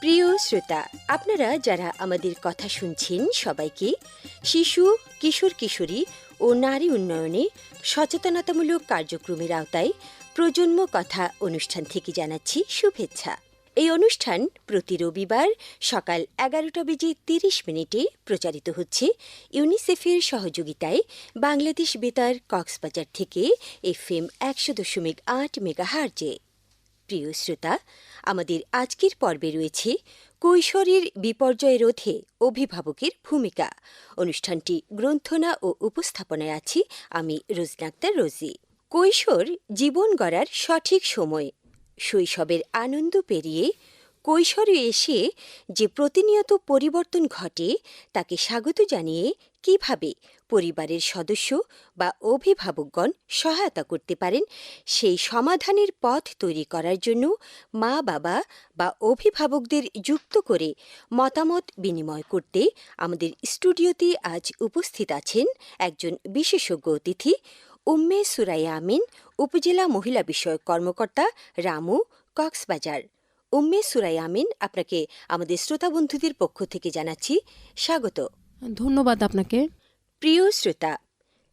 প্রিয় শ্রোতা, আপনারা যারা আমাদের কথা শুনছেন সবাইকে শিশু, কিশোর কিশোরী ও নারী উন্নয়নে সচেতনতামূলক কার্যক্রমের আওতায় প্রজন্ম কথা অনুষ্ঠান থেকে জানাচ্ছি শুভেচ্ছা। এই অনুষ্ঠান প্রতি রবিবার সকাল 11:30 প্রচারিত হচ্ছে ইউনিসেফের সহযোগিতায় বাংলাদেশ বেতার কক্সবাজার থেকে FM 100.8 মেগাহার্জে। প্রিয় শ্রোতা, আমাদের আজকের পর্বে রয়েছে কৈশোরের বিপর্যয় রোধে অভিভাবকের ভূমিকা। অনুষ্ঠানটি গ্রন্থনা ও উপস্থাপনায় আছি আমি রোজনা আক্তার রোজি। কৈশোর জীবন গড়ার সঠিক সময়। শৈশবের আনন্দ পেরিয়ে কৈশোরে এসে যে প্রতিনিয়ত পরিবর্তন ঘটে তাকে স্বাগত জানিয়ে কিভাবে পরিবারের সদস্য বা অভিভাবকগণ সহায়তা করতে পারেন সেই সমাধানের পথ তৈরি করার জন্য মা বাবা বা অভিভাবকদের যুক্ত করে মতামত বিনিময় করতে আমাদের স্টুডিওতে আজ উপস্থিত আছেন একজন বিশেষজ্ঞ অতিথি, উম্মে সুরাইয়া আমিন, উপজেলা মহিলা বিষয়ক কর্মকর্তা, রামু, কক্সবাজার। উম্মে সুরাইয়া আমিন, আপনাকে আমাদের শ্রোতা বন্ধুদের পক্ষ থেকে জানাচ্ছি স্বাগত। ধন্যবাদ আপনাকে। প্রিয় শ্রোতা,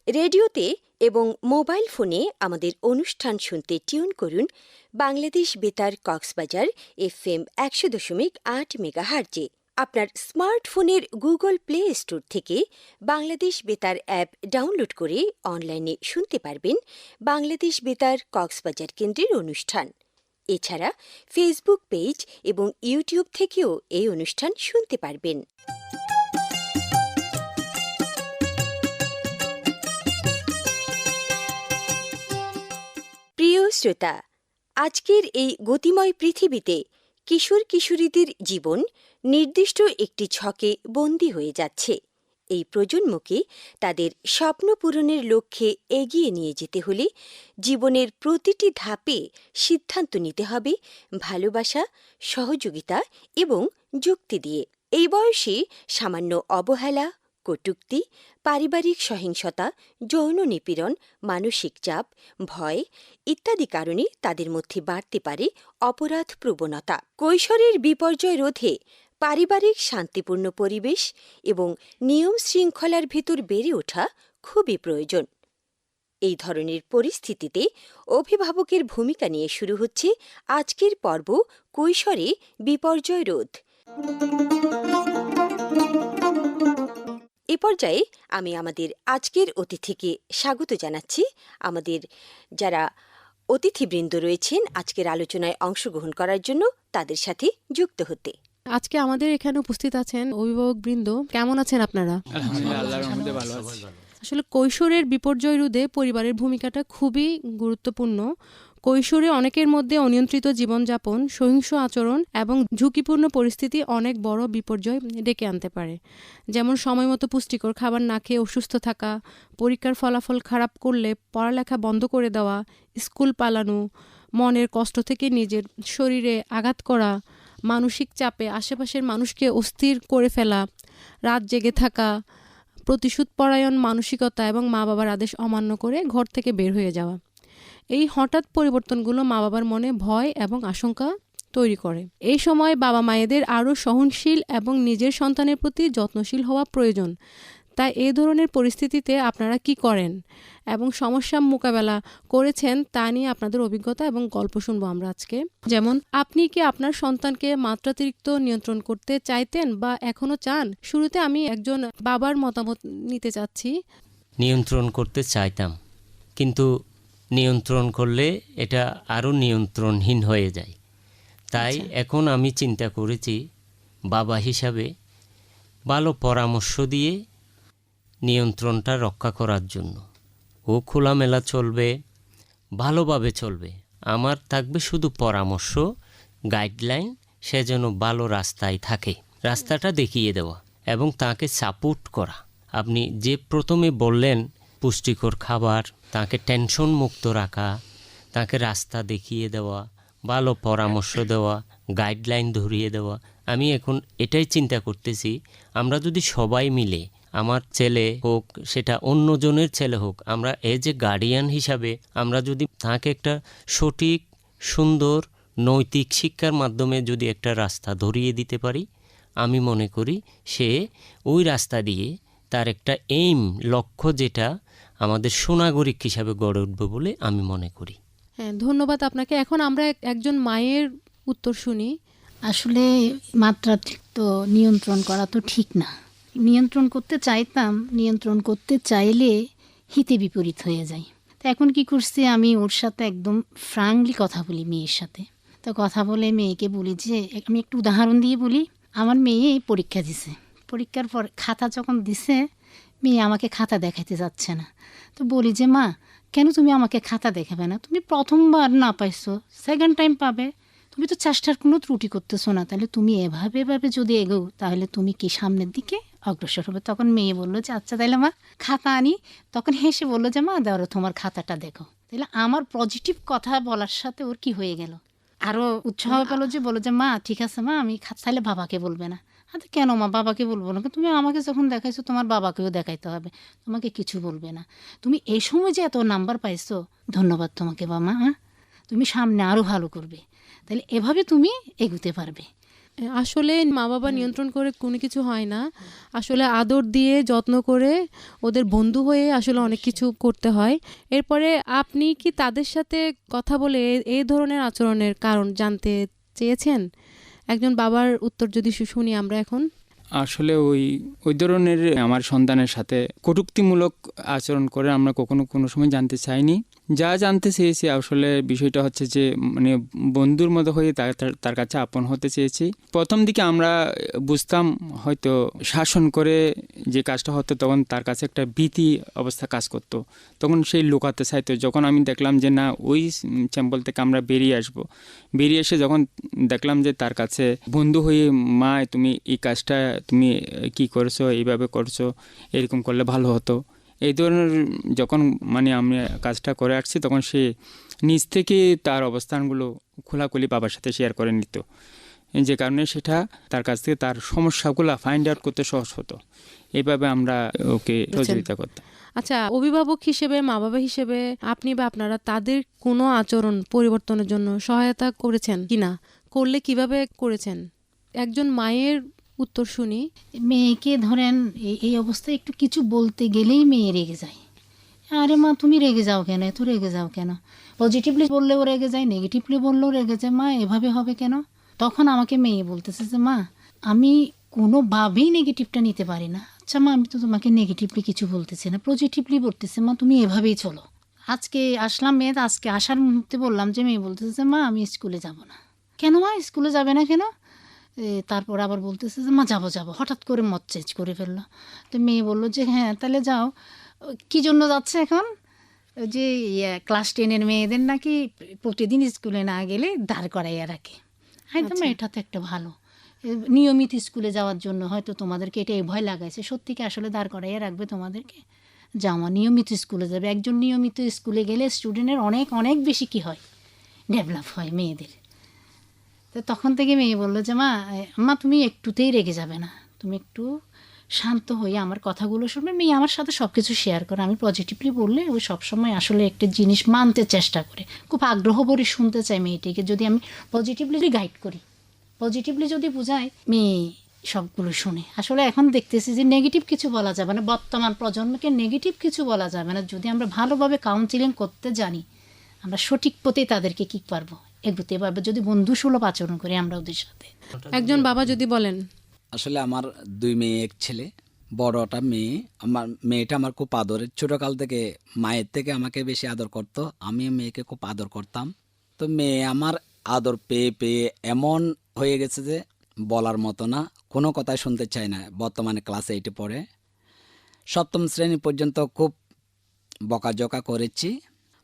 রেডিওতে এবং মোবাইল ফোনে আমাদের অনুষ্ঠান শুনতে টিউন করুন বাংলাদেশ বেতার কক্সবাজার FM 100.8 মেগাহার্জে। আপনার স্মার্টফোনের গুগল প্লে স্টোর থেকে বাংলাদেশ বেতার অ্যাপ ডাউনলোড করে অনলাইনে শুনতে পারবেন বাংলাদেশ বেতার কক্সবাজার কেন্দ্রের অনুষ্ঠান। এছাড়া ফেসবুক পেজ এবং ইউটিউব থেকেও এই অনুষ্ঠান শুনতে পারবেন। প্রিয় শ্রোতা, আজকের এই গতিময় পৃথিবীতে কিশোর কিশোরীদের জীবন নির্দিষ্ট একটি ছকে বন্দী হয়ে যাচ্ছে। এই প্রজন্মকে তাদের স্বপ্ন পূরণের লক্ষ্যে এগিয়ে নিয়ে যেতে হলে জীবনের প্রতিটি ধাপে সিদ্ধান্ত নিতে হবে ভালোবাসা, সহযোগিতা এবং যুক্তি দিয়ে। এই বয়সে সামান্য অবহেলা, কটূক্তি, পারিবারিক সহিংসতা, যৌন নিপীড়ন, মানসিক চাপ, ভয় ইত্যাদি কারণে তাদের মধ্যে বাড়তে পারে অপরাধ প্রবণতা। কৈশোরের বিপর্যয় রোধে পারিবারিক শান্তিপূর্ণ পরিবেশ এবং নিয়ম শৃঙ্খলার ভেতর বেড়ে ওঠা খুবই প্রয়োজন। এই ধরনের পরিস্থিতিতে অভিভাবকের ভূমিকা নিয়ে শুরু হচ্ছে আজকের পর্ব কৈশোরে বিপর্যয় রোধ। এ পর্যায়ে আমি আমাদের আজকের অতিথিকে স্বাগত জানাচ্ছি। আমাদের যারা অতিথিবৃন্দ রয়েছেন আজকের আলোচনায় অংশগ্রহণ করার জন্য তাদের সাথে যুক্ত হতে। আজকে আমাদের এখানে উপস্থিত আছেন অভিভাবকবৃন্দ। কেমন আছেন আপনারা? আসলে কৈশোরের বিপর্যয় রোধে পরিবারের ভূমিকাটা খুবই গুরুত্বপূর্ণ। কৈশোরে অনেকের মধ্যে অনিয়ন্ত্রিত জীবনযাপন, সহিংস আচরণ এবং ঝুঁকিপূর্ণ পরিস্থিতি অনেক বড় বিপর্যয় ডেকে আনতে পারে। যেমন সময়মতো পুষ্টিকর খাবার না খেয়ে অসুস্থ থাকা, পরীক্ষার ফলাফল খারাপ করলে পড়ালেখা বন্ধ করে দেওয়া, স্কুল পালানো, মনের কষ্ট থেকে নিজের শরীরে আঘাত করা, মানসিক চাপে আশেপাশের মানুষকে অস্থির করে ফেলা, রাত জেগে থাকা, প্রতিশোধ পরায়ণ মানসিকতা এবং মা বাবার আদেশ অমান্য করে ঘর থেকে বের হয়ে যাওয়া। এই হঠাৎ পরিবর্তনগুলো মা বাবার মনে ভয় এবং আশঙ্কা তৈরি করে। এই সময় বাবা মায়েদের আরও সহনশীল এবং নিজের সন্তানের প্রতি যত্নশীল হওয়া প্রয়োজন। তাই এই ধরনের পরিস্থিতিতে আপনারা কি করেন এবং সমস্যা মোকাবেলা করেছেন তা নিয়ে আপনাদের অভিজ্ঞতা এবং গল্প শুনবো আমরা আজকে। যেমন, আপনি কি আপনার সন্তানকে মাত্রাতিরিক্ত নিয়ন্ত্রণ করতে চাইতেন বা এখনো চান? শুরুতে আমি একজন বাবার মতামত নিতে চাচ্ছি। নিয়ন্ত্রণ করতে চাইতাম, কিন্তু নিয়ন্ত্রণ করলে এটা আরও নিয়ন্ত্রণহীন হয়ে যায়। তাই এখন আমি চিন্তা করেছি বাবা হিসাবে ভালো পরামর্শ দিয়ে নিয়ন্ত্রণটা রক্ষা করার জন্য। ও খোলামেলা চলবে, ভালোভাবে চলবে। আমার থাকবে শুধু পরামর্শ, গাইডলাইন, সে যেন ভালো রাস্তায় থাকে, রাস্তাটা দেখিয়ে দেওয়া এবং তাকে সাপোর্ট করা। আপনি যে প্রথমে বললেন পুষ্টিকর খাবার, তাকে টেনশন মুক্ত রাখা, তাকে রাস্তা দেখিয়ে দেওয়া, ভালো পরামর্শ দেওয়া, গাইডলাইন ধরিয়ে দেওয়া। আমি এখন এটাই চিন্তা করতেছি, আমরা যদি সবাই মিলে, আমার ছেলে হোক, সেটা অন্যজনের ছেলে হোক, আমরা এজ এ গার্ডিয়ান হিসাবে আমরা যদি তাকে একটা সঠিক, সুন্দর, নৈতিক শিক্ষার মাধ্যমে যদি একটা রাস্তা ধরিয়ে দিতে পারি, আমি মনে করি সে ওই রাস্তা দিয়ে তার একটা লক্ষ্য যেটা আমাদের সুনাগরিক হিসাবে গড়ে উঠবে বলে আমি মনে করি। হ্যাঁ, ধন্যবাদ আপনাকে। এখন আমরা একজন মায়ের উত্তর শুনি। আসলে মাত্রাতিরিক্ত নিয়ন্ত্রণ করা তো ঠিক না। নিয়ন্ত্রণ করতে চাইতাম, নিয়ন্ত্রণ করতে চাইলে হিতে বিপরীত হয়ে যায়। তো এখন কি করছি, আমি ওর সাথে একদম ফ্রাঙ্কলি কথা বলি মেয়ের সাথে। তো কথা বলে মেয়েকে বলি যে, আমি একটু উদাহরণ দিয়ে বলি, আমার মেয়ে পরীক্ষা দিছে, পরীক্ষার পর খাতা যখন দিছে, মেয়ে আমাকে খাতা দেখাইতে যাচ্ছে না। তো বলি যে, মা কেন তুমি আমাকে খাতা দেখাবে না? তুমি প্রথমবার না পাইছো, সেকেন্ড টাইম পাবে, তুমি তো চেষ্টার কোনো ত্রুটি করতেছো না, তাহলে তুমি এভাবে যদি এগোও তাহলে তুমি কি সামনের দিকে অগ্রসর হবে। তখন মেয়ে বললো যে আচ্ছা তাহলে মা খাতা আনি। তখন হেসে বললো যে মা দাও তোমার খাতাটা দেখো। তাহলে আমার পজিটিভ কথা বলার সাথে ওর কি হয়ে গেল, আরও উৎসাহ পেলো, যে বলো যে মা ঠিক আছে মা আমি খাতা, তাহলে বাবাকে বলবে না। আচ্ছা কেন মা বাবাকে বলবো না? তুমি আমাকে যখন দেখাইছো তোমার বাবাকেও দেখাইতে হবে, তোমাকে কিছু বলবে না। তুমি এই সময় যে এত নাম্বার পাইছো, ধন্যবাদ তোমাকে বাবা, হ্যাঁ তুমি সামনে আরও ভালো করবে, তাহলে এভাবে তুমি এগোতে পারবে। আসলে মা বাবা নিয়ন্ত্রণ করে কোনো কিছু হয় না, আসলে আদর দিয়ে যত্ন করে ওদের বন্ধু হয়ে আসলে অনেক কিছু করতে হয়। এরপরে আপনি কি তাদের সাথে কথা বলে এই ধরনের আচরণের কারণ জানতে চেয়েছেন? একজন বাবার উত্তর যদি শুনি আমরা এখন। আসলে ওই ধরনের আমার সন্তানের সাথে কটূক্তিমূলক আচরণ করে আমরা কোনো সময় জানতে চাইনি। যা জানতে চেয়েছি আসলে বিষয়টা হচ্ছে যে মানে বন্ধুর মতো হয়ে তার কাছে আপন হতে চেয়েছি। প্রথম দিকে আমরা বুঝতাম হয়তো শাসন করে যে কাজটা হতো, তখন তার কাছে একটা ভীতি অবস্থা কাজ করতো, তখন সেই লুকাতে চাইতো। যখন আমি দেখলাম যে না, ওই চ্যাম্পল থেকে আমরা বেরিয়ে এসে যখন দেখলাম যে তার কাছে বন্ধু হয়ে, মা তুমি এই কাজটা তুমি কি করছো, এইভাবে করছো, এরকম করলে ভালো হতো, এই ধরনের যখন মানে আমি কাজটা করে আসছি, তখন সে নিজ থেকে তার অবস্থানগুলো খোলাখুলি বাবার সাথে শেয়ার করে নিত, যে কারণে সেটা তার কাছ থেকে তার সমস্যাগুলো ফাইন্ড আউট করতে সহজ হতো। এইভাবে আমরা ওকে সহযোগিতা করতাম। আচ্ছা, অভিভাবক হিসেবে, মা বাবা হিসেবে আপনি বা আপনারা তাদের কোনো আচরণ পরিবর্তনের জন্য সহায়তা করেছেন কিনা? করলে কিভাবে করেছেন? একজন মায়ের উত্তর শুনি। মেয়েকে ধরেন এই অবস্থায় একটু কিছু বলতে গেলেই মেয়ে রেগে যায়। আরে মা তুমি রেগে যাও কেন, এত রেগে যাও কেন? পজিটিভলি বললেও রেগে যায়, নেগেটিভলি বললেও রেগে যায়, মা এভাবে হবে কেন? তখন আমাকে মেয়ে বলতেছে যে মা আমি কোনোভাবেই নেগেটিভটা নিতে পারি না। আচ্ছা মা আমি তো তোমাকে নেগেটিভলি কিছু বলতেছি না, পজিটিভলি বলতেছি, মা তুমি এভাবেই চলো। আজকে আসলাম মেয়ে, আজকে আসার মুহূর্তে বললাম যে মেয়ে বলতেছে যে মা আমি স্কুলে যাব না। কেন মা স্কুলে যাবে না কেন? তারপর আবার বলতেছে যে মা যাবো, হঠাৎ করে মত চেঞ্জ করে ফেললো। তো মেয়ে বললো যে হ্যাঁ তাহলে যাও। কী জন্য যাচ্ছে এখন? যে ক্লাস 10-এর মেয়েদের নাকি প্রতিদিন স্কুলে না গেলে দাঁড় করাইয়া রাখে। একদম এটা তো একটা ভালো নিয়মিত স্কুলে যাওয়ার জন্য হয়তো তোমাদেরকে এটা ভয় লাগাইছে, সত্যি কি আসলে দাঁড় করাইয়া রাখবে তোমাদেরকে? যাওয়া নিয়মিত স্কুলে যাবে। একজন নিয়মিত স্কুলে গেলে স্টুডেন্টের অনেক অনেক বেশি কি হয়, ডেভেলপ হয় মেয়েদের। তো তখন থেকে মেয়ে বললো যে মা তুমি একটুতেই রেগে যাবে না, তুমি একটু শান্ত হয়ে আমার কথাগুলো শুনবে। মেয়ে আমার সাথে সব কিছু শেয়ার করে, আমি পজিটিভলি বললে ও সবসময় আসলে একটা জিনিস মানতে চেষ্টা করে, খুব আগ্রহ ভরে শুনতে চায় মেয়েটিকে। যদি আমি পজিটিভলি গাইড করি, পজিটিভলি যদি বোঝাই, মেয়ে সবগুলো শুনে। আসলে এখন দেখতেছি যে নেগেটিভ কিছু বলা যাবে না, বর্তমান প্রজন্মকে নেগেটিভ কিছু বলা যাবে না। যদি আমরা ভালোভাবে কাউন্সিলিং করতে জানি, আমরা সঠিক পথে তাদেরকে কি পারবো এগোতে পারবো, যদি বন্ধুসুলভ আচরণ করি আমরা ওদের সাথে। একজন বাবা যদি বলেন। আসলে আমার 2 মেয়ে 1 ছেলে। বড়টা মেয়ে, মেয়েটা আমার খুব আদরের। ছোটোকাল থেকে মায়ের থেকে আমাকে বেশি আদর করতো, আমি মেয়েকে খুব আদর করতাম। তো মেয়ে আমার আদর পেয়ে পেয়ে এমন হয়ে গেছে যে বলার মতো না, কোনো কথাই শুনতে চায় না। বর্তমানে ক্লাস 8-এ পড়ে। 7ম শ্রেণী পর্যন্ত খুব বকাঝকা করেছি,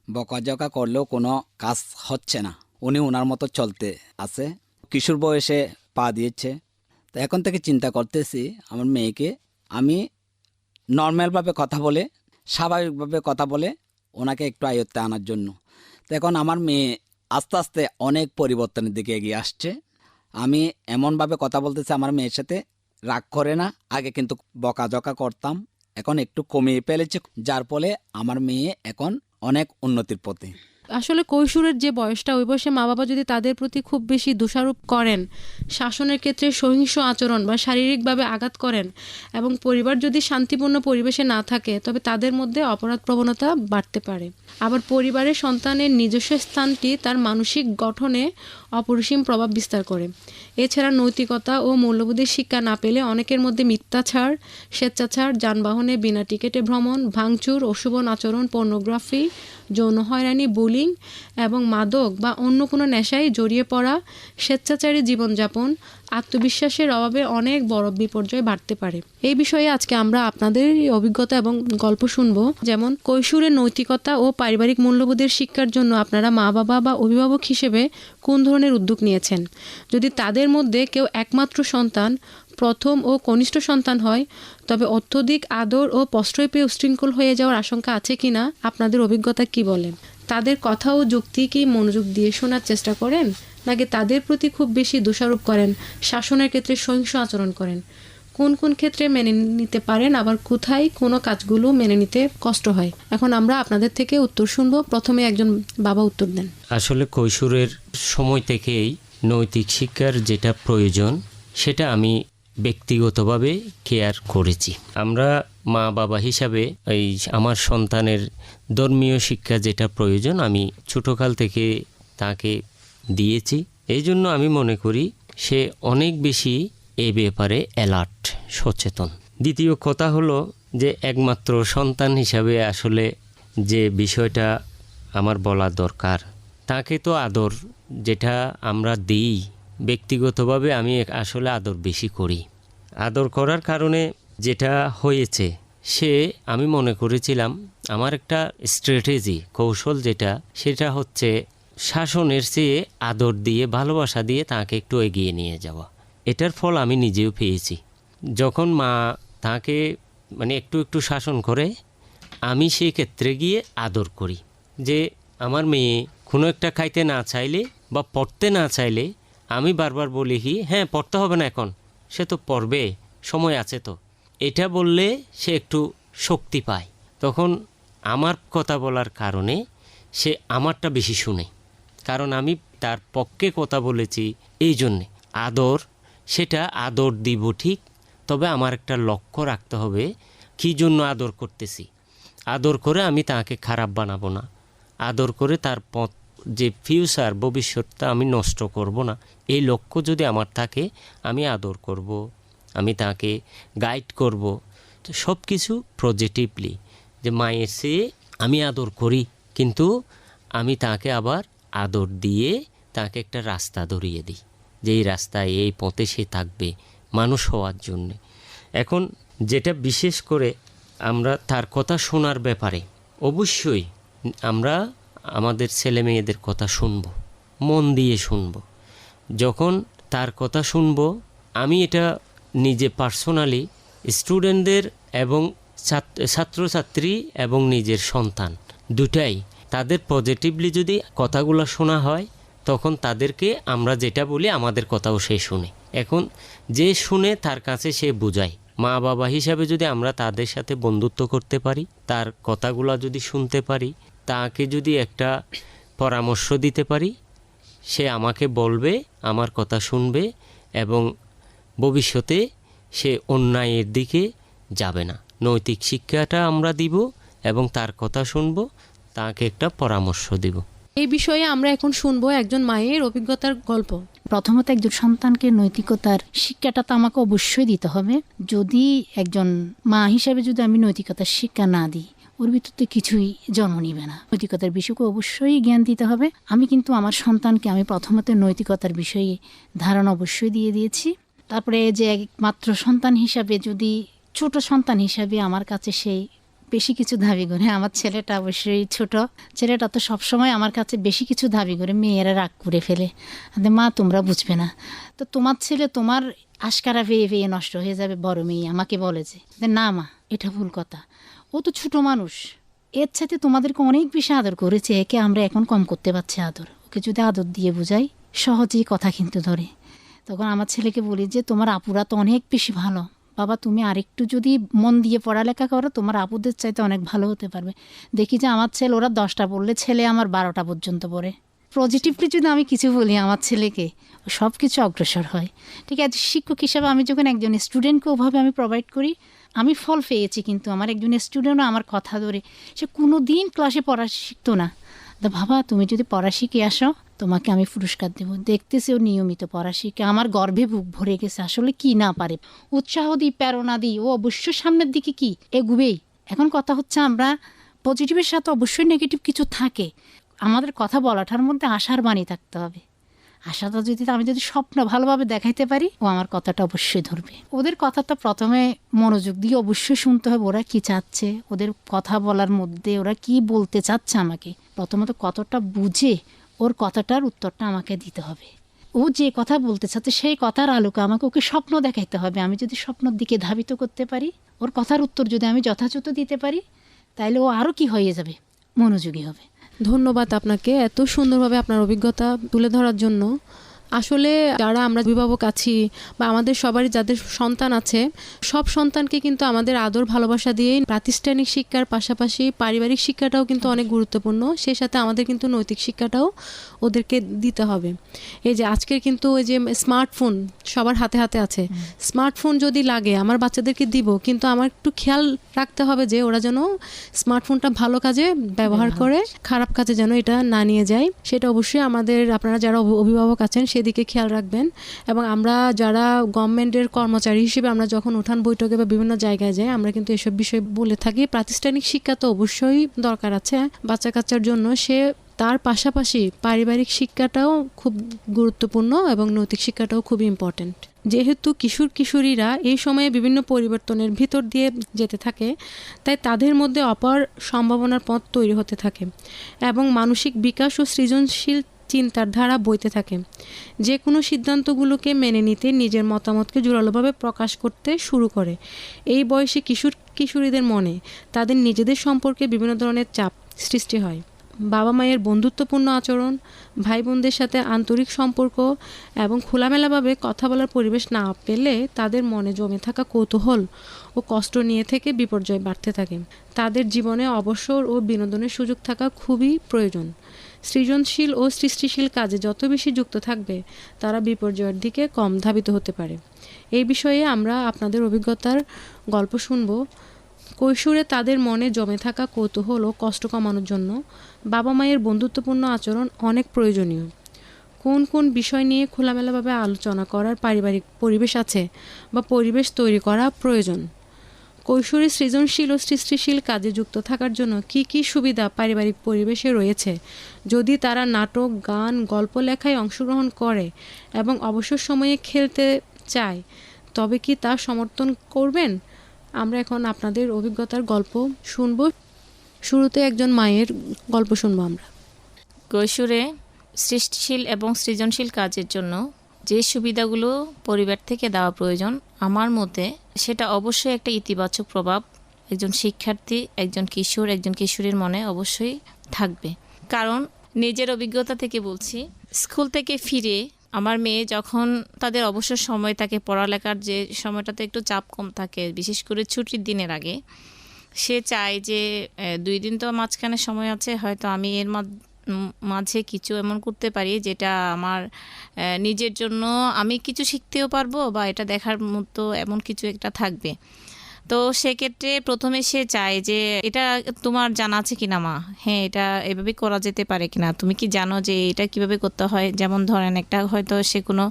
বকাঝকা করলেও কোনো কাজ হচ্ছে না। উনি ওনার মতো চলতে আছে, কিশোর বয়সে পা দিয়েছে। তো এখন থেকে চিন্তা করতেছি আমার মেয়েকে আমি নর্মালভাবে কথা বলে, স্বাভাবিকভাবে কথা বলে ওনাকে একটু আয়ত্তে আনার জন্য। তো এখন আমার মেয়ে আস্তে আস্তে অনেক পরিবর্তনের দিকে এগিয়ে আসছে। আমি এমনভাবে কথা বলতেছি আমার মেয়ের সাথে, রাগ করে না। আগে কিন্তু বকাঝকা করতাম, এখন একটু কমিয়ে ফেলেছি, যার ফলে আমার মেয়ে এখন অনেক উন্নতির পথে। আসলে কৈশোরের যে বয়সটা, ওই বয়সে মা বাবা যদি তাদের প্রতি খুব বেশি দোষারোপ করেন, শাসনের ক্ষেত্রে সহিংস আচরণ বা শারীরিকভাবে আঘাত করেন, এবং পরিবার যদি শান্তিপূর্ণ পরিবেশে না থাকে, তবে তাদের মধ্যে অপরাধ প্রবণতা বাড়তে পারে। আবার পরিবারের সন্তানের নিজস্ব স্থানটি তার মানসিক গঠনে অপরিসীম প্রভাব বিস্তার করে। এছাড়া নৈতিকতা ও মূল্যবোধের শিক্ষা না পেলে অনেকের মধ্যে মিথ্যাচার, স্বেচ্ছাচার, যানবাহনে বিনা টিকেটে ভ্রমণ, ভাঙচুর, অশুভ আচরণ, পর্নোগ্রাফি, যৌন হয়রানি, বুলিং এবং মাদক বা অন্য কোনো নেশায় জড়িয়ে পড়া, স্বেচ্ছাচারী জীবনযাপন, আত্মবিশ্বাসের অভাবে অনেক বড় বিপর্যয় বাড়তে পারে। এই বিষয়ে আজকে আমরা আপনাদের অভিজ্ঞতা এবং গল্প শুনবো। যেমন কৈশোরের নৈতিকতা ও পারিবারিক মূল্যবোধের শিক্ষার জন্য আপনারা মা বাবা বা অভিভাবক হিসেবে কোন ধরনের উদ্যোগ নিয়েছেন? যদি তাদের মধ্যে কেউ একমাত্র সন্তান, প্রথম ও কনিষ্ঠ সন্তান হয়, তবে অত্যধিক আদর ও প্রশ্রয় পেয়ে উশৃঙ্খল হয়ে যাওয়ার আশঙ্কা আছে কিনা, আপনাদের অভিজ্ঞতা কি বলেন? তাদের কথা ও যুক্তি কি মনোযোগ দিয়ে শোনার চেষ্টা করেন, নাকি তাদের প্রতি খুব বেশি দোষারোপ করেন, শাসনের ক্ষেত্রে সহিংস আচরণ করেন? কোন কোন ক্ষেত্রে মেনে নিতে পারেন, আবার কোথায় কোনো কাজগুলো মেনে নিতে কষ্ট হয়? এখন আমরা আপনাদের থেকে উত্তর শুনবো। প্রথমে একজন বাবা উত্তর দেন। আসলে কৈশোরের সময় থেকেই নৈতিক শিক্ষার যেটা প্রয়োজন সেটা আমি ব্যক্তিগতভাবে কেয়ার করেছি। আমরা মা বাবা হিসাবে এই আমার সন্তানের ধর্মীয় শিক্ষা যেটা প্রয়োজন আমি ছোটকাল থেকে তাকে দিয়েছি। এই জন্য আমি মনে করি সে অনেক বেশি এ ব্যাপারে অ্যালার্ট, সচেতন। দ্বিতীয় কথা হলো যে একমাত্র সন্তান হিসাবে আসলে যে বিষয়টা আমার বলা দরকার, তাকে তো আদর যেটা আমরা দিই, ব্যক্তিগতভাবে আমি আসলে আদর বেশি করি। আদর করার কারণে যেটা হয়েছে, সে আমি মনে করেছিলাম আমার একটা স্ট্র্যাটেজি, কৌশল যেটা, সেটা হচ্ছে শাসনের চেয়ে আদর দিয়ে, ভালোবাসা দিয়ে তাকে একটু এগিয়ে নিয়ে যাওয়া। এটার ফল আমি নিজেও পেয়েছি। যখন মা তাকে মানে একটু একটু শাসন করে, আমি সেই ক্ষেত্রে গিয়ে আদর করি। যে আমার মেয়ে কোনো একটা খাইতে না চাইলে বা পড়তে না চাইলে আমি বারবার বলি কি, হ্যাঁ পড়তে হবে না এখন, সে তো পড়বে, সময় আছে তো। এটা বললে সে একটু শক্তি পায়। তখন আমার কথা বলার কারণে সে আমারটা বেশি শুনে, কারণ আমি তার পক্ষে কথা বলেছি। এই জন্যে আদর, সেটা আদর দিব ঠিক, তবে আমার একটা লক্ষ্য রাখতে হবে কী জন্য আদর করতেছি। আদর করে আমি তাকে খারাপ বানাবো না, আদর করে তার পথ যে ফিউচার, ভবিষ্যৎটা আমি নষ্ট করব না। এই লক্ষ্য যদি আমার থাকে, আমি আদর করব, আমি তাকে গাইড করব। তো সব কিছু পজিটিভলি, যে মায়ের চেয়ে আমি আদর করি, কিন্তু আমি তাকে আবার আদর দিয়ে তাকে একটা রাস্তা ধরিয়ে দিই, যে এই রাস্তায়, এই পথে সে থাকবে মানুষ হওয়ার জন্যে। এখন যেটা বিশেষ করে আমরা তার কথা শোনার ব্যাপারে, অবশ্যই আমরা আমাদের ছেলে মেয়েদের কথা শুনব, মন দিয়ে শুনব। যখন তার কথা শুনব, আমি এটা নিজে পার্সোনালি স্টুডেন্টদের এবং ছাত্রছাত্রী এবং নিজের সন্তান দুটাই, তাদের পজিটিভলি যদি কথাগুলো শোনা হয়, তখন তাদেরকে আমরা যেটা বলি আমাদের কথাও সে শুনে। এখন যে শুনে তার কাছে সে বুঝায়। মা বাবা হিসাবে যদি আমরা তাদের সাথে বন্ধুত্ব করতে পারি, তার কথাগুলো যদি শুনতে পারি, তাকে যদি একটা পরামর্শ দিতে পারি, সে আমাকে বলবে, আমার কথা শুনবে, এবং ভবিষ্যতে সে অন্যায়ের দিকে যাবে না। নৈতিক শিক্ষাটা আমরা দিব এবং তার কথা শুনব, তাকে একটা পরামর্শ দিব। এই বিষয়ে আমরা এখন শুনবো একজন মায়ের অভিজ্ঞতার গল্প। প্রথমত একজন সন্তানকে নৈতিকতার শিক্ষাটা তো আমাকে অবশ্যই দিতে হবে। যদি একজন মা হিসাবে যদি আমি নৈতিকতার শিক্ষা না দিই, ওর ভিতরে কিছুই জন্ম নিবে না। নৈতিকতার বিষয়কে অবশ্যই জ্ঞান দিতে হবে। আমি কিন্তু আমার সন্তানকে আমি প্রথমত নৈতিকতার বিষয়ে ধারণা অবশ্যই দিয়ে দিয়েছি। তারপরে যে একমাত্র সন্তান হিসাবে, যদি ছোট সন্তান হিসাবে আমার কাছে সেই বেশি কিছু দাবি করে, আমার ছেলেটা অবশ্যই ছোট, ছেলেটা তো সবসময় আমার কাছে বেশি কিছু দাবি করে, মেয়েরা রাগ করে ফেলে, মা তোমরা বুঝবে না, তো তোমার ছেলে তোমার আশকারা পেয়ে পেয়ে নষ্ট হয়ে যাবে। বড় মেয়ে আমাকে বলে যে না মা, এটা ভুল কথা, ও তো ছোট মানুষ, এর সাথে তোমাদেরকে অনেক বেশি আদর করেছে, একে আমরা এখন কম করতে পারছি আদর, ওকে যদি আদর দিয়ে বোঝাই সহজেই কথা কিন্তু ধরে। তখন আমার ছেলেকে বলি যে তোমার আপুরা তো অনেক বেশি ভালো, বাবা তুমি আরেকটু যদি মন দিয়ে পড়ালেখা করো তোমার আপুদের চাইতে অনেক ভালো হতে পারবে। দেখি যে আমার ছেলে, ওরা 10টা পড়লে ছেলে আমার 12টা পর্যন্ত পড়ে। পজিটিভলি যদি আমি কিছু বলি আমার ছেলেকে, সব কিছু অগ্রসর হয়। ঠিক আছে, শিক্ষক হিসাবে আমি যখন একজন স্টুডেন্টকে ওভাবে আমি প্রোভাইড করি, আমি ফল পেয়েছি। কিন্তু আমার একজন স্টুডেন্টও আমার কথা ধরে, সে কোনো দিন ক্লাসে পড়া শিখতো না, বাবা তুমি যদি পড়া শিখে আসো তোমাকে আমি পুরস্কার দেবো। দেখতেছি ও নিয়মিত পড়া শিখে, আমার গর্বে বুক ভরে গেছে। আসলে কি না পারে, উৎসাহ দিই, প্রেরণা দিই, ও অবশ্যই সামনের দিকে কি এগুবেই। এখন কথা হচ্ছে আমরা পজিটিভের সাথে অবশ্যই নেগেটিভ কিছু থাকে, আমাদের কথা বলাটার মধ্যে আশার বাণী থাকতে হবে। আশাটা যদি আমি যদি স্বপ্ন ভালোভাবে দেখাইতে পারি, ও আমার কথাটা অবশ্যই ধরবে। ওদের কথাটা প্রথমে মনোযোগ দিয়ে অবশ্যই শুনতে হবে, ওরা কি চাচ্ছে, ওদের কথা বলার মধ্যে ওরা কি বলতে চাচ্ছে আমাকে প্রথমত কতটা বুঝে ওর কথাটার উত্তরটা আমাকে দিতে হবে। ও যে কথা বলতে চাচ্ছে সেই কথার আলোকে আমাকে ওকে স্বপ্ন দেখাইতে হবে। আমি যদি স্বপ্নের দিকে ধাবিত করতে পারি, ওর কথার উত্তর যদি আমি যথাযথ দিতে পারি, তাহলে ও আরও কি হয়ে যাবে, মনোযোগী হবে। ধন্যবাদ আপনাকে এত সুন্দরভাবে আপনার অভিজ্ঞতা তুলে ধরার জন্য। আসলে যারা আমরা অভিভাবক আছি বা আমাদের সবারই যাদের সন্তান আছে, সব সন্তানকে কিন্তু আমাদের আদর ভালোবাসা দিয়ে প্রাতিষ্ঠানিক শিক্ষার পাশাপাশি পারিবারিক শিক্ষাটাও কিন্তু অনেক গুরুত্বপূর্ণ। সেই সাথে আমাদের কিন্তু নৈতিক শিক্ষাটাও ওদেরকে দিতে হবে। এই যে আজকের কিন্তু ওই যে স্মার্টফোন সবার হাতে হাতে আছে, স্মার্টফোন যদি লাগে আমার বাচ্চাদেরকে দিব, কিন্তু আমার একটু খেয়াল রাখতে হবে যে ওরা যেন স্মার্টফোনটা ভালো কাজে ব্যবহার করে, খারাপ কাজে যেন এটা না নিয়ে যায়। সেটা অবশ্যই আমাদের, আপনারা যারা অভিভাবক আছেন সেদিকে খেয়াল রাখবেন। এবং আমরা যারা গভর্নমেন্টের কর্মচারী হিসেবে আমরা যখন উঠান বৈঠকে বা বিভিন্ন জায়গায় যাই, আমরা কিন্তু এসব বিষয় বলে থাকি। প্রাতিষ্ঠানিক শিক্ষা তো অবশ্যই দরকার আছে বাচ্চা কাচ্চার জন্য, সে তার পাশাপাশি পারিবারিক শিক্ষাটাও খুব গুরুত্বপূর্ণ এবং নৈতিক শিক্ষাটাও খুব ইম্পর্টেন্ট। যেহেতু কিশোর কিশোরীরা এই সময়ে বিভিন্ন পরিবর্তনের ভিতর দিয়ে যেতে থাকে, তাই তাদের মধ্যে অপার সম্ভাবনার পথ তৈরি হতে থাকে এবং মানসিক বিকাশ ও সৃজনশীল চিন্তার ধারা বইতে থাকে। যে কোনো সিদ্ধান্তগুলোকে মেনে নিতে, নিজের মতামতকে জোরালোভাবে প্রকাশ করতে শুরু করে। এই বয়সে কিশোর কিশোরীদের মনে তাদের নিজেদের সম্পর্কে বিভিন্ন ধরনের চাপ সৃষ্টি হয়। বাবা মায়ের বন্ধুত্বপূর্ণ আচরণ, ভাই বোনদের সাথে আন্তরিক সম্পর্ক এবং খোলামেলাভাবে কথা বলার পরিবেশ না পেলে তাদের মনে জমে থাকা কৌতূহল ও কষ্ট নিয়ে থেকে বিপর্যয় বাড়তে থাকে। তাদের জীবনে অবসর ও বিনোদনের সুযোগ থাকা খুবই প্রয়োজন। সৃজনশীল ও সৃষ্টিশীল কাজে যত বেশি যুক্ত থাকবে, তারা বিপর্যয়ের দিকে কম ধাবিত হতে পারে। এই বিষয়ে আমরা আপনাদের অভিজ্ঞতার গল্প শুনব। কৈশোরে তাদের মনে জমে থাকা কৌতূহল ও কষ্ট কমানোর জন্য বাবা মায়ের বন্ধুত্বপূর্ণ আচরণ অনেক প্রয়োজনীয়। কোন কোন বিষয় নিয়ে খোলামেলাভাবে আলোচনা করার পারিবারিক পরিবেশ আছে বা পরিবেশ তৈরি করা প্রয়োজন। কৈশোরে সৃজনশীল ও সৃষ্টিশীল কাজে যুক্ত থাকার জন্য কি কি সুবিধা পারিবারিক পরিবেশে রয়েছে। যদি তারা নাটক, গান, গল্প লেখায় অংশগ্রহণ করে এবং অবসর সময়ে খেলতে চায়, তবে কি তা সমর্থন করবেন? আমরা এখন আপনাদের অভিজ্ঞতার গল্প শুনব। শুরুতে একজন মায়ের গল্প শুনবো আমরা। কৈশোরে সৃষ্টিশীল এবং সৃজনশীল কাজের জন্য যে সুবিধাগুলো পরিবার থেকে দেওয়া প্রয়োজন, আমার মতে সেটা অবশ্যই একটা ইতিবাচক প্রভাব একজন শিক্ষার্থী, একজন কিশোর, একজন কিশোরীর মনে অবশ্যই থাকবে। কারণ নিজের অভিজ্ঞতা থেকে বলছি, স্কুল থেকে ফিরে আমার মেয়ে যখন তাদের অবসর সময় থাকে, পড়ালেখার যে সময়টাতে একটু চাপ কম থাকে, বিশেষ করে ছুটির দিনের আগে, সে চায় যে 2 দিন তো মাঝখানে সময় আছে, হয়তো আমি এর মাঝে কিছু এমন করতে পারি যেটা আমার নিজের জন্য আমি কিছু শিখতেও পারবো বা এটা দেখার মতো এমন কিছু একটা থাকবে। তো সেক্ষেত্রে প্রথমে সে চায় যে এটা তোমার জানা আছে কিনা মা, হ্যাঁ এটা এভাবে করা যেতে পারে কিনা, তুমি কি জানো যে এটা কিভাবে করতে হয়। যেমন ধরেন একটা হয়তো সে কোনো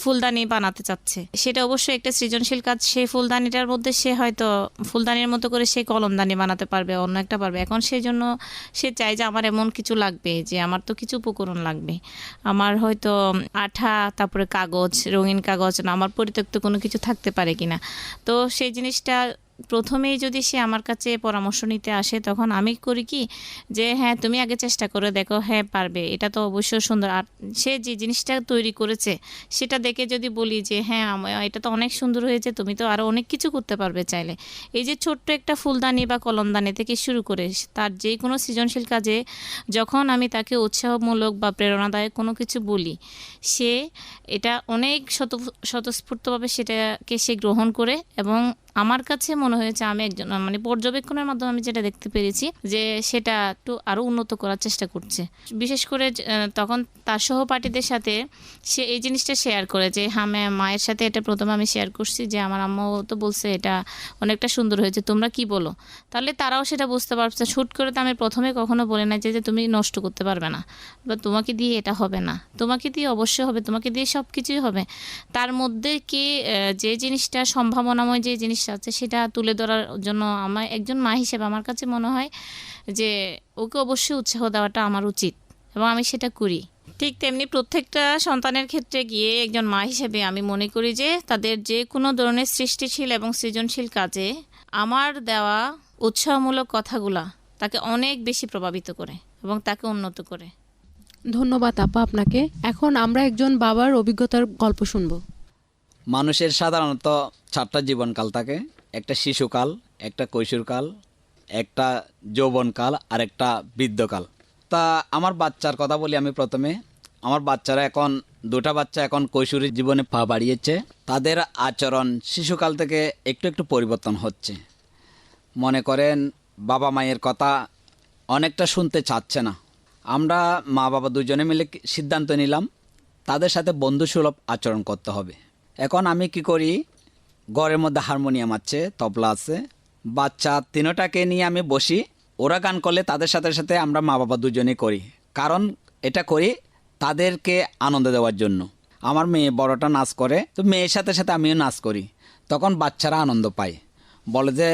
ফুলদানি বানাতে চাচ্ছে, সেটা অবশ্যই একটা সৃজনশীল কাজ। সেই ফুলদানিটার মধ্যে সে হয়তো ফুলদানির মতো করে সে কলমদানি বানাতে পারবে, অন্য একটা পারবে। এখন সেই জন্য সে চায় যে আমার এমন কিছু লাগবে, যে আমার তো কিছু উপকরণ লাগবে, আমার হয়তো আঠা, তারপরে কাগজ, রঙিন কাগজ না, আমার পরিত্যক্ত কোনো কিছু থাকতে পারে কিনা। তো সেই জিনিসটা প্রথমেই যদি সে আমার কাছে পরামর্শ নিতে আসে, তখন আমি করি কি যে হ্যাঁ তুমি আগে চেষ্টা করে দেখো, হ্যাঁ পারবে, এটা তো অবশ্যই সুন্দর। আর সে যে জিনিসটা তৈরি করেছে সেটা দেখে যদি বলি যে হ্যাঁ এটা তো অনেক সুন্দর হয়েছে, তুমি তো আরও অনেক কিছু করতে পারবে চাইলে। এই যে ছোট্ট একটা ফুলদানি বা কলমদানি থেকে শুরু করে তার যে কোনো সৃজনশীল কাজে যখন আমি তাকে উৎসাহমূলক বা প্রেরণাদায়ক কোনো কিছু বলি, সে এটা অনেক স্বতঃস্ফূর্তভাবে সেটাকে সে গ্রহণ করে। এবং আমার কাছে মনে হয়েছে, আমি একজন মানে পর্যবেক্ষণের মাধ্যমে আমি যেটা দেখতে পেরেছি যে সেটা একটু আরও উন্নত করার চেষ্টা করছে। বিশেষ করে তখন তার সহপাঠীদের সাথে সে এই জিনিসটা শেয়ার করে যে হ্যাঁ মায়ের সাথে এটা প্রথমে আমি শেয়ার করছি যে আমার আম্মাও তো বলছে এটা অনেকটা সুন্দর হয়েছে, তোমরা কি বলো। তাহলে তারাও সেটা বুঝতে পারছে। শ্যুট করে তো আমি প্রথমে কখনো বলে না যে তুমি নষ্ট করতে পারবে না বা তোমাকে দিয়ে এটা হবে না, তোমাকে দিয়ে অবশ্যই হবে, তোমাকে দিয়ে সব কিছুই হবে। তার মধ্যে কি যে জিনিসটা সম্ভাবনাময় যে জিনিস আছে সেটা তুলে ধরার জন্য আমার একজন মা হিসেবে আমার কাছে মনে হয় যে ওকে অবশ্যই উৎসাহ দেওয়াটা আমার উচিত, এবং আমি সেটা করি। ঠিক তেমনি প্রত্যেকটা সন্তানের ক্ষেত্রে গিয়ে একজন মা হিসেবে আমি মনে করি যে তাদের যে কোনো ধরনের সৃষ্টিশীল এবং সৃজনশীল কাজে আমার দেওয়া উৎসাহমূলক কথাগুলা তাকে অনেক বেশি প্রভাবিত করে এবং তাকে উন্নত করে। ধন্যবাদ আপা আপনাকে। এখন আমরা একজন বাবার অভিজ্ঞতার গল্প শুনবো। মানুষের সাধারণত 4টা জীবনকাল থাকে, একটা শিশুকাল, একটা কৈশোরকাল, একটা যৌবনকাল আর একটা বৃদ্ধকাল। তা আমার বাচ্চার কথা বলি আমি প্রথমে। আমার বাচ্চারা এখন 2টা বাচ্চা এখন কৈশোরী জীবনে পা বাড়িয়েছে। তাদের আচরণ শিশুকাল থেকে একটু একটু পরিবর্তন হচ্ছে। মনে করেন বাবা মায়ের কথা অনেকটা শুনতে চাচ্ছে না। আমরা মা বাবা দুজনে মিলে সিদ্ধান্ত নিলাম তাদের সাথে বন্ধুসুলভ আচরণ করতে হবে। এখন আমি কি করি, ঘরের মধ্যে হারমোনিয়াম আছে, তবলা আছে, বাচ্চা 3টাকে নিয়ে আমি বসি। ওরা গান করলে তাদের সাথে সাথে আমরা মা বাবা দুজনেই করি। কারণ এটা করি তাদেরকে আনন্দ দেওয়ার জন্য। আমার মেয়ে বড়টা নাচ করে, তো মেয়ের সাথে সাথে আমিও নাচ করি। তখন বাচ্চারা আনন্দ পায়, বলে যে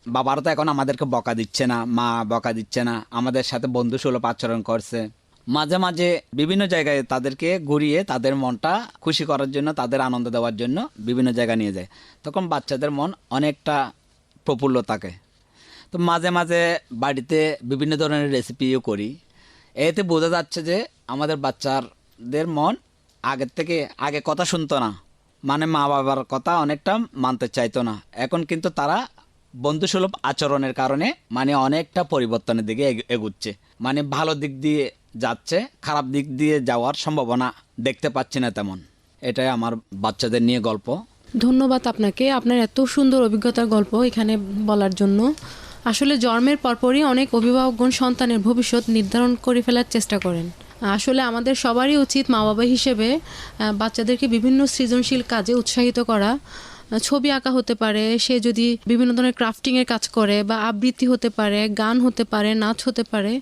বাবারা তো এখন আমাদেরকে বকা দিচ্ছে না, মা বকা দিচ্ছে না, আমাদের সাথে বন্ধুসুলভ আচরণ করছে। মাঝে মাঝে বিভিন্ন জায়গায় তাদেরকে ঘুরিয়ে তাদের মনটা খুশি করার জন্য, তাদের আনন্দ দেওয়ার জন্য বিভিন্ন জায়গায় নিয়ে যায়। তখন বাচ্চাদের মন অনেকটা প্রফুল্ল থাকে। তো মাঝে মাঝে বাড়িতে বিভিন্ন ধরনের রেসিপিও করি। এতে বোঝা যাচ্ছে যে আমাদের বাচ্চাদের মন আগের থেকে আগে কথা শুনতো না, মানে মা বাবার কথা অনেকটা মানতে চাইতো না। এখন কিন্তু তারা বন্ধুসুলভ আচরণের কারণে মানে অনেকটা পরিবর্তনের দিকে এগুচ্ছে, মানে ভালো দিক দিয়ে যাচ্ছে, খারাপ দিক দিয়ে যাওয়ার সম্ভাবনা দেখতে পাচ্ছি না তেমন। এটাই আমার বাচ্চাদের নিয়ে গল্প। ধন্যবাদ আপনাকে আপনার এত সুন্দর অভিজ্ঞতার গল্প এখানে বলার জন্য। আসলে জন্মের পরপরই অনেক অভিভাবকগণ সন্তানের ভবিষ্যৎ নির্ধারণ করে ফেলার চেষ্টা করেন। আসলে আমাদের সবারই উচিত মা বাবা হিসেবে বাচ্চাদেরকে বিভিন্ন সৃজনশীল কাজে উৎসাহিত করা। ছবি আঁকা হতে পারে, সে যদি বিভিন্ন ধরনের ক্রাফটিংয়ের কাজ করে, বা আবৃত্তি হতে পারে, গান হতে পারে, নাচ হতে পারে।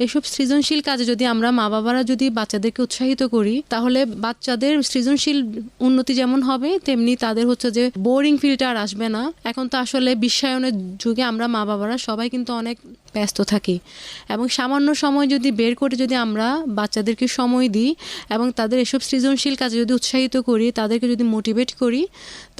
এসব সৃজনশীল কাজে যদি আমরা মা বাবারা যদি বাচ্চাদেরকে উৎসাহিত করি, তাহলে বাচ্চাদের সৃজনশীল উন্নতি যেমন হবে, তেমনি তাদের হচ্ছে যে বোরিং ফিলটা আর আসবে না। এখন তো আসলে বিশ্বায়নের যুগে আমরা মা বাবারা সবাই কিন্তু অনেক ব্যস্ত থাকি, এবং সামান্য সময় যদি বের করে যদি আমরা বাচ্চাদেরকে সময় দিই এবং তাদের এসব সৃজনশীল কাজে যদি উৎসাহিত করি, তাদেরকে যদি মোটিভেট করি,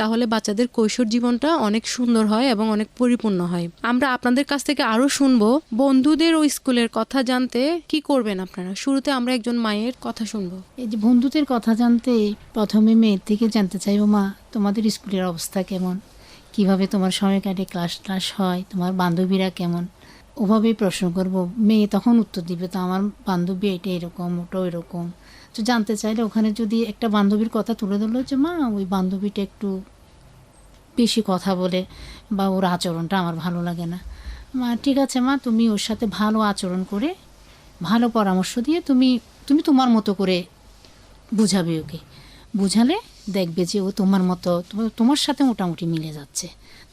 তাহলে বাচ্চাদের কৈশোর জীবনটা অনেক সুন্দর হয় এবং অনেক পরিপূর্ণ হয়। আমরা আপনাদের কাছ থেকে আরও শুনবো বন্ধুদের ও স্কুলের কথা জানতে কি করবেন আপনারা। শুরুতে আমরা একজন মায়ের কথা শুনবো। এই যে বন্ধুদের কথা জানতে প্রথমে মেয়ের থেকে জানতে চাইবো, মা তোমাদের স্কুলের অবস্থা কেমন, কিভাবে তোমার সময় কাটে, ক্লাস হয়, তোমার বান্ধবীরা কেমন, ওভাবেই প্রশ্ন করব। মেয়ে তখন উত্তর দিবে, তো আমার বান্ধবী এটা এরকম, ওটা এরকম। তো জানতে চাইলে ওখানে যদি একটা বান্ধবীর কথা তুলে ধরলো যে মা ওই বান্ধবীটা একটু বেশি কথা বলে বা ওর আচরণটা আমার ভালো লাগে না, মা ঠিক আছে মা, তুমি ওর সাথে ভালো আচরণ করে ভালো পরামর্শ দিয়ে তুমি তোমার মতো করে বুঝাবে ওকে। বুঝালে দেখবে যে ও তোমার মতো, তোমার সাথে মোটামুটি মিলে যাচ্ছে,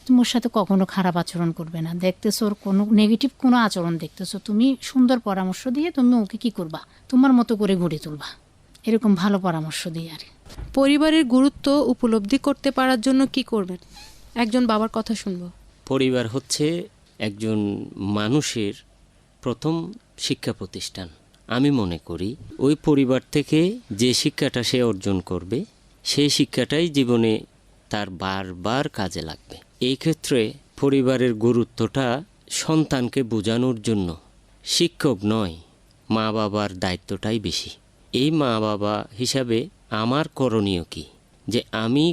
তোমার সাথে কখনো খারাপ আচরণ করবে না। দেখতেছো ওর কোনো নেগেটিভ কোনো আচরণ দেখতেছো, তুমি সুন্দর পরামর্শ দিয়ে তুমি ওকে কী করবা, তোমার মতো করে গড়ে তুলবা। এরকম ভালো পরামর্শ দিই আর। পরিবারের গুরুত্ব উপলব্ধি করতে পারার জন্য কি করবেন, একজন বাবার কথা শুনবো। পরিবার হচ্ছে একজন মানুষের প্রথম শিক্ষা প্রতিষ্ঠান। আমি মনে করি ওই পরিবার থেকে যে শিক্ষাটা সে অর্জন করবে, সেই শিক্ষাটাই জীবনে তার বারবার কাজে লাগবে। এই ক্ষেত্রে পরিবারের গুরুত্বটা সন্তানকে বোঝানোর জন্য শিক্ষক নয়, মা বাবার দায়িত্বটাই বেশি। এই মা বাবা হিসাবে আমার করণীয় কি, যে আমি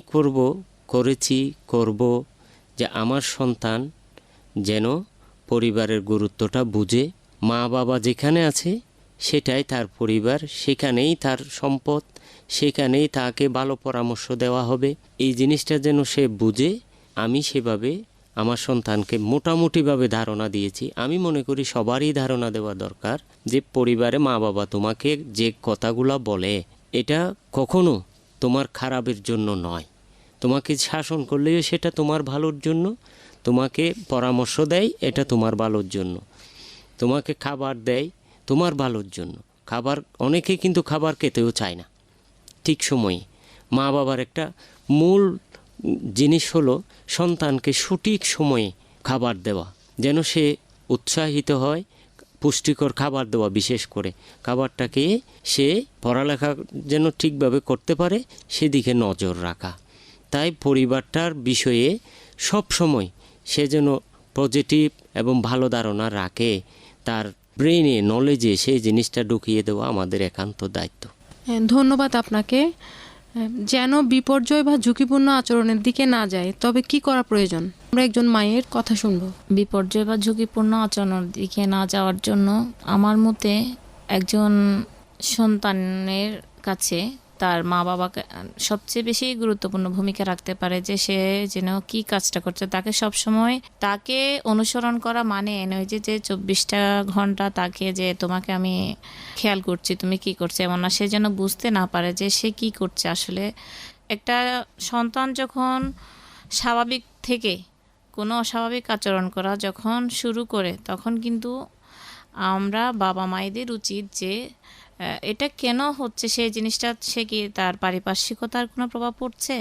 করেছি করব, যে আমার সন্তান যেন পরিবারের গুরুত্বটা বুঝে, মা বাবা যেখানে আছে সেটাই তার পরিবার, সেখানেই তার সম্পদ, সেখানেই তাকে ভালো পরামর্শ দেওয়া হবে, এই জিনিসটা যেন সে বুঝে। আমি সেভাবে আমার সন্তানকে মোটামুটিভাবে ধারণা দিয়েছি। আমি মনে করি সবারই ধারণা দেওয়া দরকার যে পরিবারে মা বাবা তোমাকে যে কথাগুলো বলে এটা কখনো তোমার খারাপের জন্য নয়। তোমাকে শাসন করলেও সেটা তোমার ভালোর জন্য, তোমাকে পরামর্শ দেয় এটা তোমার ভালোর জন্য, তোমাকে খাবার দেয় তোমার ভালোর জন্য। অনেকে কিন্তু খাবার খেতেও চায় না ঠিক সময়ে। মা বাবার একটা মূল জিনিস হলো সন্তানকে সঠিক সময়ে খাবার দেওয়া, যেন সে উৎসাহিত হয়, পুষ্টিকর খাবার দেওয়া, বিশেষ করে খাবারটা খেয়ে সে পড়ালেখা যেন ঠিকভাবে করতে পারে সেদিকে নজর রাখা। তাই পরিবারটার বিষয়ে সব সময় সে যেন পজিটিভ এবং ভালো ধারণা রাখে, তার ব্রেনে নলেজে সেই জিনিসটা ঢুকিয়ে দেওয়া আমাদের একান্ত দায়িত্ব। ধন্যবাদ আপনাকে। যেন বিপর্যয় বা ঝুঁকিপূর্ণ আচরণের দিকে না যায়, তবে কি করা প্রয়োজন? আমরা একজন মায়ের কথা শুনবো। বিপর্যয় বা ঝুঁকিপূর্ণ আচরণের দিকে না যাওয়ার জন্য আমার মতে একজন সন্তানের কাছে তার মা বাবাকে সবচেয়ে বেশি গুরুত্বপূর্ণ ভূমিকা রাখতে পারে, যে সে যেন কি কাজটা করছে তাকে সবসময় তাকে অনুসরণ করা মানে নয় যে 24টা ঘন্টা তাকে যে তোমাকে আমি খেয়াল করছি তুমি কি করছো, এমন না। সে যেন বুঝতে না পারে যে সে কি করছে। আসলে একটা সন্তান যখন স্বাভাবিক থেকে কোনো অস্বাভাবিক আচরণ করা যখন শুরু করে, তখন কিন্তু আমরা বাবা মায়েদের উচিত যে এটা কেন হচ্ছে সেই জিনিসটা, সে কি তার পারিপার্শ্বিকতার কোনো প্রভাব পড়ছে,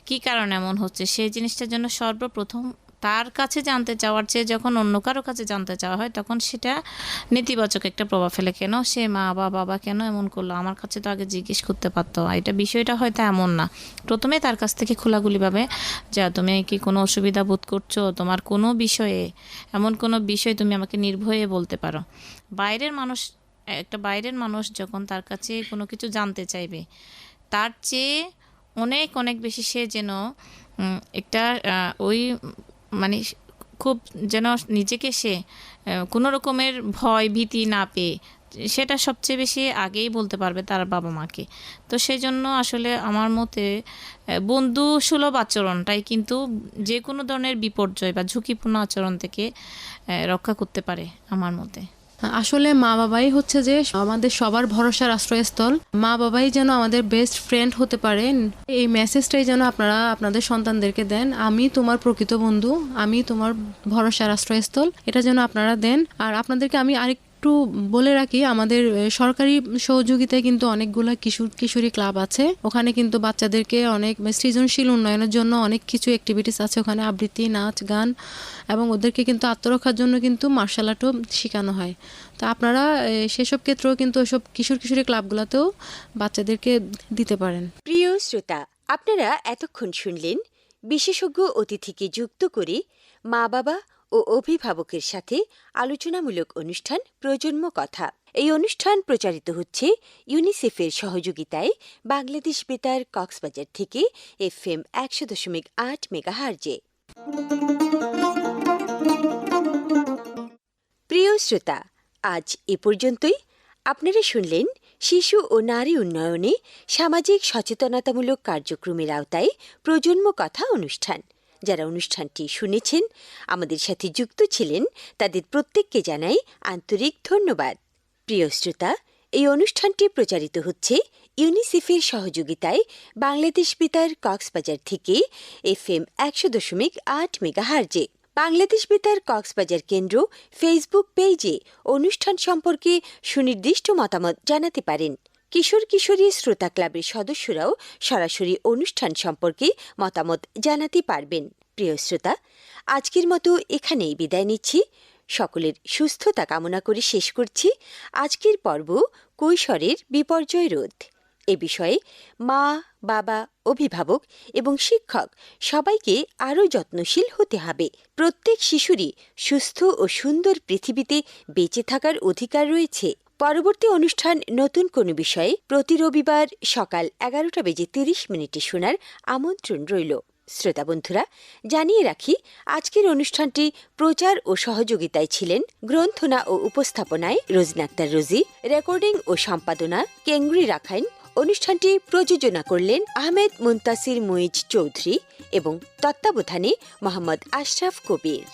কি কারণে এমন হচ্ছে, সেই জিনিসটার জন্য সর্বপ্রথম তার কাছে জানতে চাওয়ার চেয়ে যখন অন্য কারো কাছে জানতে চাওয়া হয় তখন সেটা নেতিবাচক একটা প্রভাব ফেলে। কেন সে মা বা বাবা কেন এমন করলো, আমার কাছে তো আগে জিজ্ঞেস করতে পারতো। এটা বিষয়টা হয়তো এমন না, প্রথমে তার কাছ থেকে খোলাগুলিভাবে যা তুমি কি কোনো অসুবিধা বোধ করছো, তোমার কোনো বিষয়ে এমন কোনো বিষয় তুমি আমাকে নির্ভয়ে বলতে পারো। বাইরের মানুষ যখন তার কাছে কোনো কিছু জানতে চাইবে, তার চেয়ে অনেক অনেক বেশি সে যেন একটা ওই মানে খুব যেন নিজেকে সে কোনো রকমের ভয় ভীতি না পেয়ে সেটা সবচেয়ে বেশি আগেই বলতে পারবে তার বাবা মাকে। তো সেই জন্য আসলে আমার মতে বন্ধু সুলভ আচরণটাই কিন্তু যে কোনো ধরনের বিপর্যয় বা ঝুঁকিপূর্ণ আচরণ থেকে রক্ষা করতে পারে আমার মতে। আসলে মা বাবাই হচ্ছে যে আমাদের সবার ভরসার আশ্রয়স্থল। মা বাবাই যেন আমাদের বেস্ট ফ্রেন্ড হতে পারেন, এই মেসেজটাই যেন আপনারা আপনাদের সন্তানদেরকে দেন। আমি তোমার প্রকৃত বন্ধু, আমি তোমার ভরসার আশ্রয়স্থল, এটা যেন আপনারা দেন। আর আপনাদেরকে আমি একটু বলে রাখি, আমাদের সরকারি সহযোগিতায় কিন্তু অনেকগুলো কিশোরী ক্লাব আছে। ওখানে কিন্তু বাচ্চাদেরকে অনেক সৃজনশীল উন্নয়নের জন্য অনেক কিছু অ্যাক্টিভিটিস আছে ওখানে, আবৃত্তি, নাচ, গান, এবং ওদেরকে কিন্তু আত্মরক্ষার জন্য কিন্তু মার্শাল আর্টও শেখানো হয়। তো আপনারা সেসব ক্ষেত্রেও কিন্তু ওইসব কিশোরী ক্লাবগুলোতেও বাচ্চাদেরকে দিতে পারেন। প্রিয় শ্রোতা, আপনারা এতক্ষণ শুনলেন বিশেষজ্ঞ অতিথিকে যুক্ত করে মা বাবা ও অভিভাবকের সাথে আলোচনামূলক অনুষ্ঠান প্রজন্ম কথা। এই অনুষ্ঠান প্রচারিত হচ্ছে ইউনিসেফের সহযোগিতায় বাংলাদেশ বেতার কক্সবাজার থেকে FM 100.8 মেগাহার্জে। প্রিয় শ্রোতা, আজ এ পর্যন্তই। আপনারা শুনলেন শিশু ও নারী উন্নয়নে সামাজিক সচেতনতামূলক কার্যক্রমের আওতায় প্রজন্ম কথা অনুষ্ঠান। যারা অনুষ্ঠানটি শুনেছেন, আমাদের সাথে যুক্ত ছিলেন, তাদের প্রত্যেককে জানাই আন্তরিক ধন্যবাদ। প্রিয় শ্রোতা, এই অনুষ্ঠানটি প্রচারিত হচ্ছে ইউনিসেফের সহযোগিতায় বাংলাদেশ বেতার কক্সবাজার থেকে FM 100.8 মেগাহার্জে। বাংলাদেশ বেতার কক্সবাজার কেন্দ্র ফেসবুক পেজে অনুষ্ঠান সম্পর্কে সুনির্দিষ্ট মতামত জানাতে পারেন। কিশোর কিশোরী শ্রোতা ক্লাবের সদস্যরাও সরাসরি অনুষ্ঠান সম্পর্কে মতামত জানাতে পারবেন। প্রিয় শ্রোতা, আজকের মতো এখানেই বিদায় নিচ্ছি। সকলের সুস্থতা কামনা করে শেষ করছি আজকের পর্ব কৈশোরের বিপর্যয় রোধ। এ বিষয়ে মা, বাবা, অভিভাবক এবং শিক্ষক সবাইকে আরও যত্নশীল হতে হবে। প্রত্যেক শিশুরই সুস্থ ও সুন্দর পৃথিবীতে বেঁচে থাকার অধিকার রয়েছে। পরবর্তী অনুষ্ঠান নতুন কোনো বিষয়ে প্রতি রবিবার সকাল 11:30 শোনার আমন্ত্রণ রইল। শ্রোতা বন্ধুরা, জানিয়ে রাখি আজকের অনুষ্ঠানটি প্রচার ও সহযোগিতায় ছিলেন গ্রন্থনা ও উপস্থাপনায় রোজিনা আক্তার রোজি, রেকর্ডিং ও সম্পাদনা কেংরি রাখাইন। অনুষ্ঠানটি প্রযোজনা করলেন আহমেদ মুনতাসির মুইজ চৌধুরী এবং তত্ত্বাবধানে মোহাম্মদ আশরাফ কবির।